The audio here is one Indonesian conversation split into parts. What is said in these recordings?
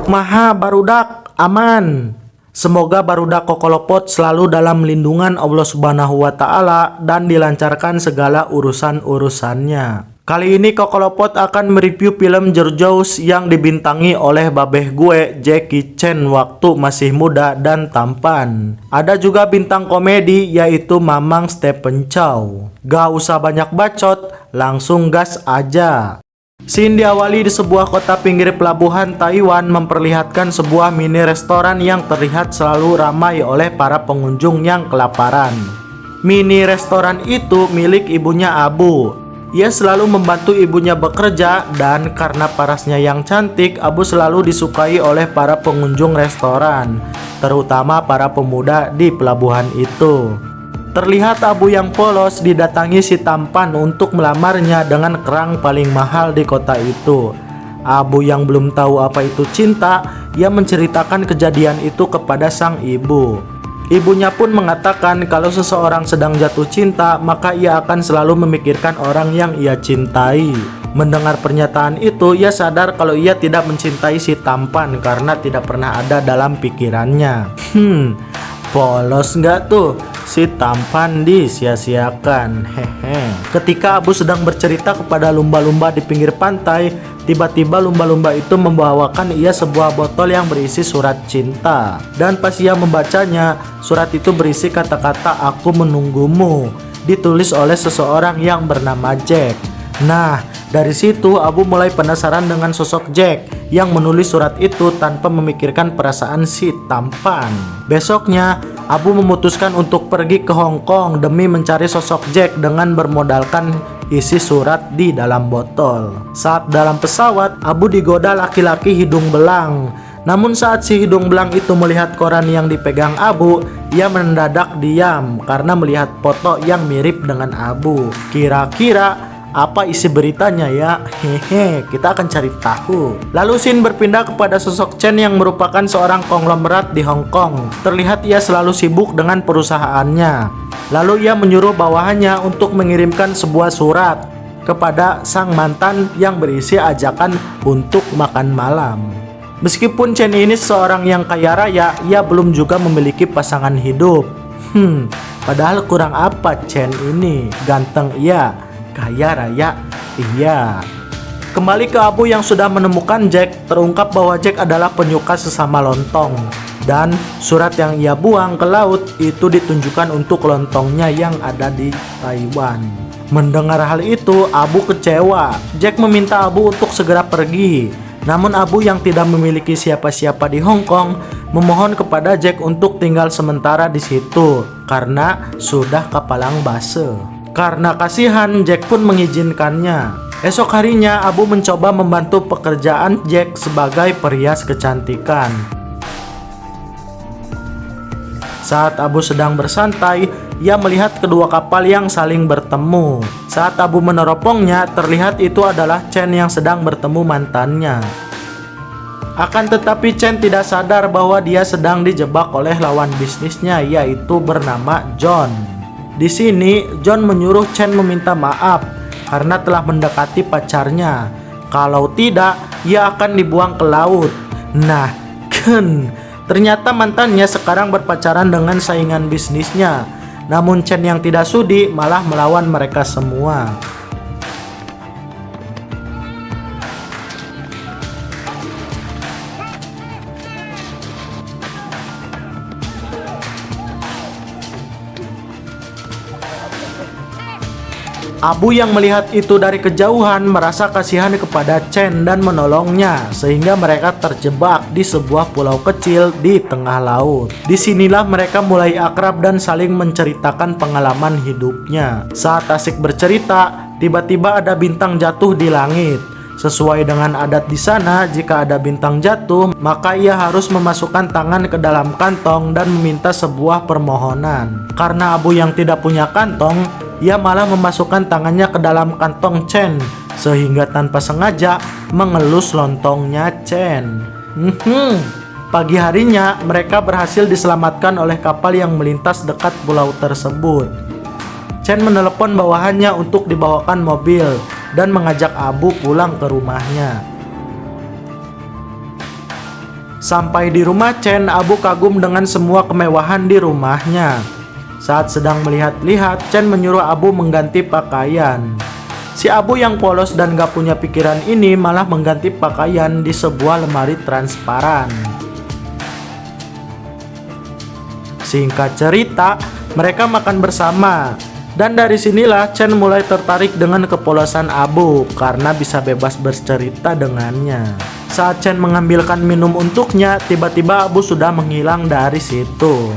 Kumaha barudak aman. Semoga barudak Kokolopot selalu dalam lindungan Allah Subhanahu wa Ta'ala dan dilancarkan segala urusan-urusannya. Kali ini Kokolopot akan mereview film Georgeous yang dibintangi oleh babeh gue Jackie Chan waktu masih muda dan tampan. Ada juga bintang komedi yaitu Mamang Stephen Chow. Gak usah banyak bacot, langsung gas aja. Scene diawali di sebuah kota pinggir pelabuhan Taiwan memperlihatkan sebuah mini restoran yang terlihat selalu ramai oleh para pengunjung yang kelaparan. Mini restoran itu milik ibunya Abu. Ia selalu membantu ibunya bekerja dan karena parasnya yang cantik, Abu selalu disukai oleh para pengunjung restoran, terutama para pemuda di pelabuhan itu. Terlihat Abu yang polos didatangi si tampan untuk melamarnya dengan kerang paling mahal di kota itu. Abu yang belum tahu apa itu cinta, ia menceritakan kejadian itu kepada sang ibu. Ibunya pun mengatakan kalau seseorang sedang jatuh cinta, maka ia akan selalu memikirkan orang yang ia cintai. Mendengar pernyataan itu, ia sadar kalau ia tidak mencintai si tampan karena tidak pernah ada dalam pikirannya. Polos nggak tuh? Si tampan disia-siakan. Hehe. Ketika Abu sedang bercerita kepada lumba-lumba di pinggir pantai, tiba-tiba lumba-lumba itu membawakan ia sebuah botol yang berisi surat cinta. Dan pas ia membacanya, surat itu berisi kata-kata "Aku menunggumu", ditulis oleh seseorang yang bernama Jack. Nah, dari situ Abu mulai penasaran dengan sosok Jack yang menulis surat itu tanpa memikirkan perasaan si tampan. Besoknya, Abu memutuskan untuk pergi ke Hong Kong demi mencari sosok Jack dengan bermodalkan isi surat di dalam botol. Saat dalam pesawat, Abu digoda laki-laki hidung belang. Namun saat si hidung belang itu melihat koran yang dipegang Abu, ia mendadak diam karena melihat foto yang mirip dengan Abu. Kira-kira apa isi beritanya ya? Hehe, kita akan cari tahu. Lalu scene berpindah kepada sosok Chen yang merupakan seorang konglomerat di Hong Kong. Terlihat ia selalu sibuk dengan perusahaannya. Lalu ia menyuruh bawahannya untuk mengirimkan sebuah surat kepada sang mantan yang berisi ajakan untuk makan malam. Meskipun Chen ini seorang yang kaya raya, ia belum juga memiliki pasangan hidup. Padahal kurang apa Chen ini? Ganteng iya, kaya raya iya. Kembali ke Abu yang sudah menemukan Jack, terungkap bahwa Jack adalah penyuka sesama lontong. Dan surat yang ia buang ke laut itu ditunjukkan untuk lontongnya yang ada di Taiwan. Mendengar hal itu, Abu kecewa. Jack meminta Abu untuk segera pergi. Namun Abu yang tidak memiliki siapa-siapa di Hong Kong memohon kepada Jack untuk tinggal sementara di situ karena sudah kapalang base. Karena kasihan, Jack pun mengizinkannya. Esok harinya, Abu mencoba membantu pekerjaan Jack sebagai perias kecantikan. Saat Abu sedang bersantai, ia melihat kedua kapal yang saling bertemu. Saat Abu meneropongnya, terlihat itu adalah Chen yang sedang bertemu mantannya. Akan tetapi Chen tidak sadar bahwa dia sedang dijebak oleh lawan bisnisnya, yaitu bernama John. Di sini, John menyuruh Chen meminta maaf karena telah mendekati pacarnya. Kalau tidak, ia akan dibuang ke laut. Nah, ternyata mantannya sekarang berpacaran dengan saingan bisnisnya. Namun Chen yang tidak sudi malah melawan mereka semua. Abu yang melihat itu dari kejauhan merasa kasihan kepada Chen dan menolongnya sehingga mereka terjebak di sebuah pulau kecil di tengah laut. Disinilah mereka mulai akrab dan saling menceritakan pengalaman hidupnya. Saat asik bercerita, tiba-tiba ada bintang jatuh di langit. Sesuai dengan adat di sana, jika ada bintang jatuh, maka ia harus memasukkan tangan ke dalam kantong dan meminta sebuah permohonan. Karena Abu yang tidak punya kantong, ia malah memasukkan tangannya ke dalam kantong Chen, sehingga tanpa sengaja mengelus lontongnya Chen. Pagi harinya, mereka berhasil diselamatkan oleh kapal yang melintas dekat pulau tersebut. Chen menelepon bawahannya untuk dibawakan mobil dan mengajak Abu pulang ke rumahnya. Sampai di rumah Chen, Abu kagum dengan semua kemewahan di rumahnya. Saat sedang melihat-lihat, Chen menyuruh Abu mengganti pakaian. Si Abu yang polos dan gak punya pikiran ini malah mengganti pakaian di sebuah lemari transparan. Singkat cerita, mereka makan bersama. Dan dari sinilah Chen mulai tertarik dengan kepolosan Abu karena bisa bebas bercerita dengannya. Saat Chen mengambilkan minum untuknya, tiba-tiba Abu sudah menghilang dari situ.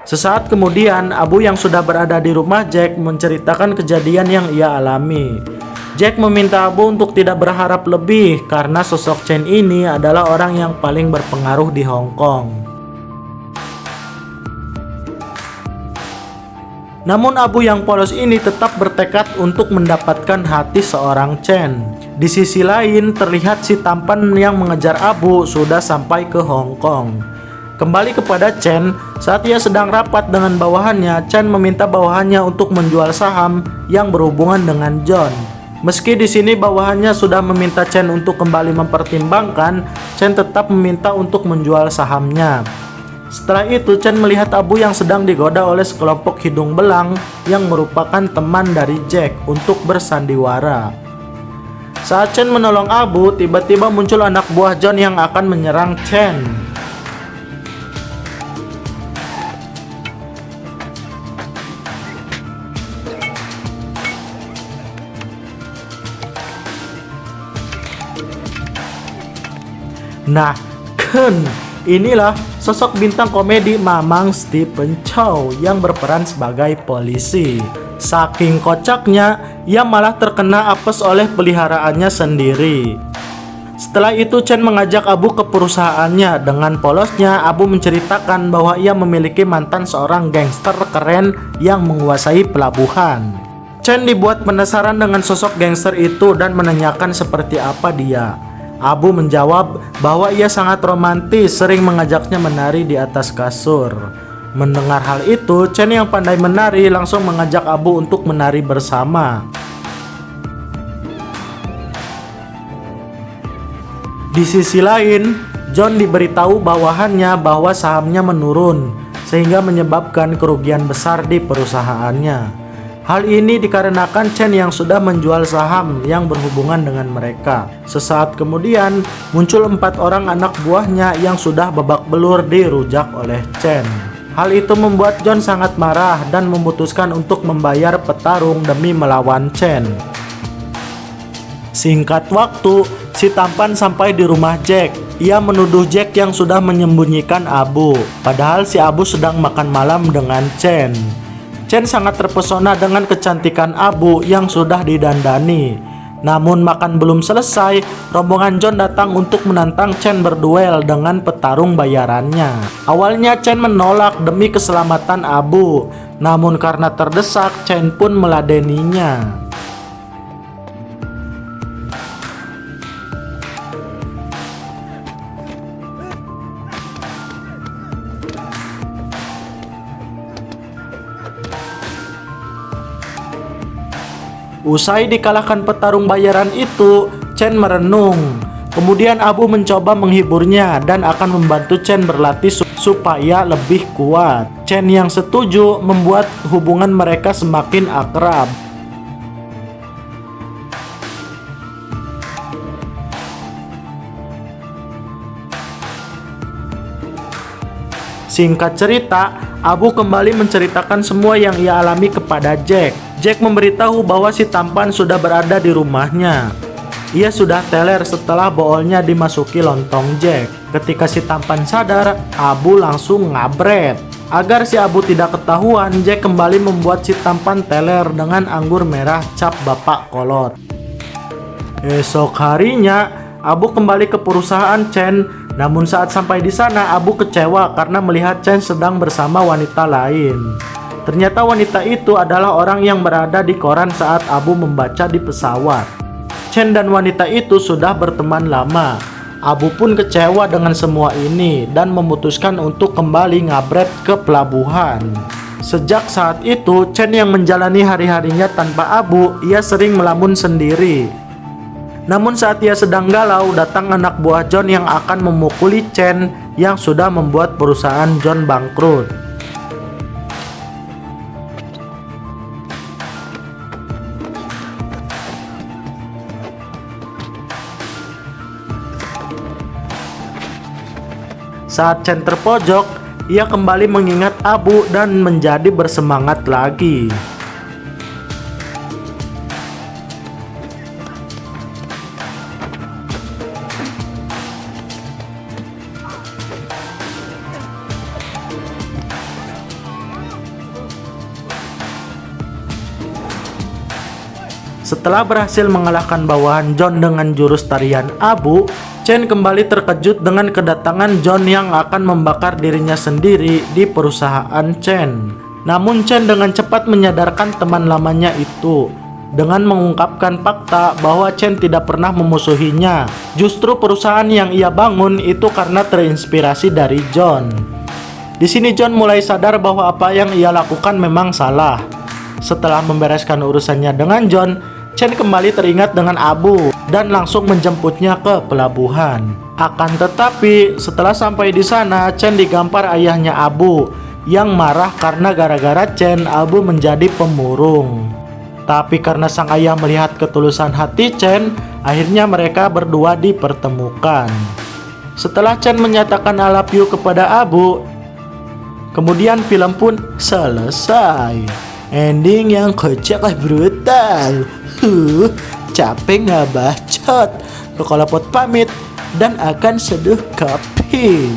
Sesaat kemudian, Abu yang sudah berada di rumah Jack menceritakan kejadian yang ia alami. Jack meminta Abu untuk tidak berharap lebih karena sosok Chen ini adalah orang yang paling berpengaruh di Hong Kong. Namun Abu yang polos ini tetap bertekad untuk mendapatkan hati seorang Chen. Di sisi lain, terlihat si tampan yang mengejar Abu sudah sampai ke Hong Kong. Kembali kepada Chen, saat ia sedang rapat dengan bawahannya, Chen meminta bawahannya untuk menjual saham yang berhubungan dengan John. Meski di sini bawahannya sudah meminta Chen untuk kembali mempertimbangkan, Chen tetap meminta untuk menjual sahamnya. Setelah itu, Chen melihat Abu yang sedang digoda oleh sekelompok hidung belang yang merupakan teman dari Jack untuk bersandiwara. Saat Chen menolong Abu, tiba-tiba muncul anak buah John yang akan menyerang Chen. Nah, inilah sosok bintang komedi Mamang Stephen Chow yang berperan sebagai polisi. Saking kocaknya, ia malah terkena apes oleh peliharaannya sendiri. Setelah itu Chen mengajak Abu ke perusahaannya. Dengan polosnya, Abu menceritakan bahwa ia memiliki mantan seorang gangster keren yang menguasai pelabuhan. Chen dibuat penasaran dengan sosok gangster itu dan menanyakan seperti apa dia. Abu menjawab bahwa ia sangat romantis, sering mengajaknya menari di atas kasur. Mendengar hal itu, Chen yang pandai menari langsung mengajak Abu untuk menari bersama. Di sisi lain, John diberitahu bawahannya bahwa sahamnya menurun, sehingga menyebabkan kerugian besar di perusahaannya. Hal ini dikarenakan Chen yang sudah menjual saham yang berhubungan dengan mereka. Sesaat kemudian, muncul 4 orang anak buahnya yang sudah babak belur dirujak oleh Chen. Hal itu membuat John sangat marah dan memutuskan untuk membayar petarung demi melawan Chen. Singkat waktu, si tampan sampai di rumah Jack. Ia menuduh Jack yang sudah menyembunyikan Abu, padahal si Abu sedang makan malam dengan Chen. Chen sangat terpesona dengan kecantikan Abu yang sudah didandani. Namun makan belum selesai, rombongan John datang untuk menantang Chen berduel dengan petarung bayarannya. Awalnya Chen menolak demi keselamatan Abu, namun karena terdesak, Chen pun meladeninya. Usai dikalahkan petarung bayaran itu, Chen merenung. Kemudian Abu mencoba menghiburnya dan akan membantu Chen berlatih supaya lebih kuat. Chen yang setuju membuat hubungan mereka semakin akrab. Singkat cerita, Abu kembali menceritakan semua yang ia alami kepada Jack. Jack memberitahu bahwa si tampan sudah berada di rumahnya. Ia sudah teler setelah boolnya dimasuki lontong Jack. Ketika si tampan sadar, Abu langsung ngabret. Agar si Abu tidak ketahuan, Jack kembali membuat si tampan teler dengan anggur merah cap bapak kolot. Esok harinya, Abu kembali ke perusahaan Chen. Namun saat sampai di sana, Abu kecewa karena melihat Chen sedang bersama wanita lain. Ternyata wanita itu adalah orang yang berada di koran saat Abu membaca di pesawat. Chen dan wanita itu sudah berteman lama. Abu pun kecewa dengan semua ini dan memutuskan untuk kembali ngabret ke pelabuhan. Sejak saat itu, Chen yang menjalani hari-harinya tanpa Abu, ia sering melamun sendiri. Namun saat ia sedang galau, datang anak buah John yang akan memukuli Chen yang sudah membuat perusahaan John bangkrut. Saat Chen terpojok, ia kembali mengingat Abu dan menjadi bersemangat lagi. Setelah berhasil mengalahkan bawahan John dengan jurus tarian Abu, Chen kembali terkejut dengan kedatangan John yang akan membakar dirinya sendiri di perusahaan Chen. Namun Chen dengan cepat menyadarkan teman lamanya itu dengan mengungkapkan fakta bahwa Chen tidak pernah memusuhinya. Justru perusahaan yang ia bangun itu karena terinspirasi dari John. Di sini John mulai sadar bahwa apa yang ia lakukan memang salah. Setelah membereskan urusannya dengan John, Chen kembali teringat dengan Abu dan langsung menjemputnya ke pelabuhan. Akan tetapi, setelah sampai di sana, Chen digampar ayahnya Abu yang marah karena gara-gara Chen, Abu menjadi pemurung. Tapi karena sang ayah melihat ketulusan hati Chen, akhirnya mereka berdua dipertemukan. Setelah Chen menyatakan I love you kepada Abu, kemudian film pun selesai. Ending yang kocak brutal. Capek nggak bacot. Kokolopot pamit dan akan seduh kopi.